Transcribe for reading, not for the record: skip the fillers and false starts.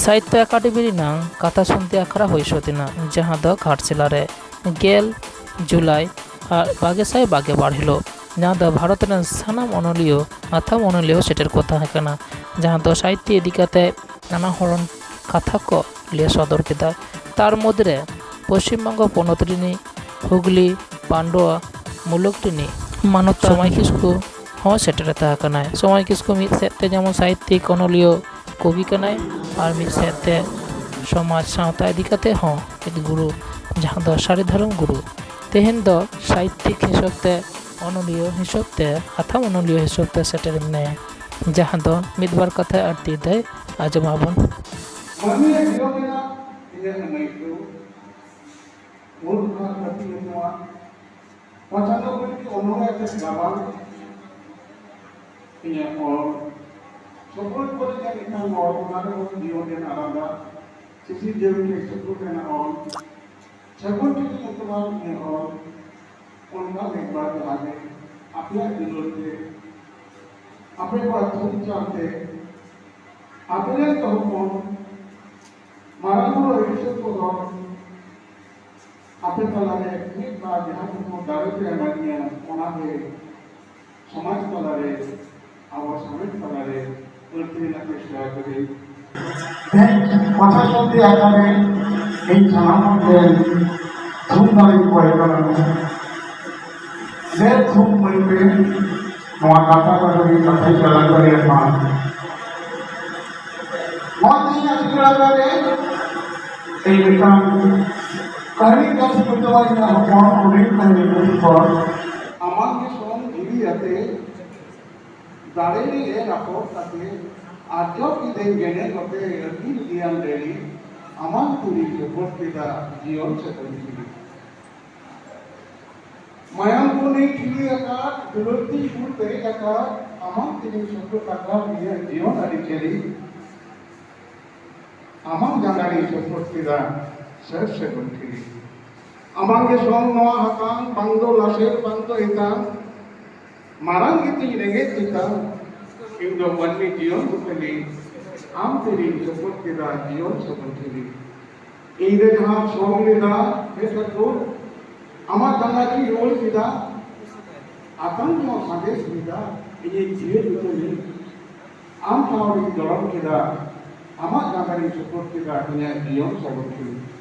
साहित्य अकादेमी कथा शुनते आखड़ा हुई सतिना जहाँ दो घाटशिला रे गेल जुलाई और 2022 हिलो जहाँ दो भारत सानाम अनलियो आथाम अनलियो सेटर को तहकना जहाँ दो साहित्य इदिकाते नाना हरन कथा को लिया सदर केदा तार मध्य पश्चिम बंग पनत हुगली पांडुआ मुलुक मानव समय किसको हाँ सेटर तहकना समय किसको मिद सेते जेमन साहित्यिक अनलियो कवि कनाय और मिद सेते समाज सावता इदिकाते हाँ एक गुरु जहाँ दो सारी धर्म गुरु तेहन दो साहित्यिक हिसाबते अनलियो हिसाबते आथाम अनलियो हिसाबते सेटर मने जहाँ दो मिदबार कथा आरती दे आजमाबन Support for the technical or another beyond an aranda, Sisi Jeremy support and all. Support to the Mutual in all, on nothing but the habit, appear to do appear to chante, appear to home, Maramuro Richard for all, appear to like meet by the habit of directly and Maria, on a day, so much color, our summit color. কথা শুনতে আকারে এই সামান্য ধূমধারী পরিকল্পনা দেড় ধূম মরিবে নোয়া কাটা কাটারি কথাই চলা করে মান মতি আসিরা করে এই বিকাম কাহিনী কাছে করতে পারি না মন অনেক কাহিনী পর আমাকে সব ঘিরিয়াতে दाड़े राखो ताकि आज की दिन गेने करते अखिल ज्ञान देरी अमान पूरी सपोर्ट किया जीवन से करी मायाम को नहीं खिली आकार दुलती फूल तेरे आकार अमान तेरे सपोर्ट आकार दिया जीवन आदि चली अमान जानारी सपोर्ट किया सर से करी अमान के सोम नवा हकान बंदो लाशे बंदो इतान Marang itu nenget kita, Indo wani jion bukali, am teri support kita jion support teri. Ini jaham song kita, besar tu, amat tangani role kita, atang mau sades kita, ini jion bukali, am tahu di dalam kita, amat tangani support kita punya jion support teri.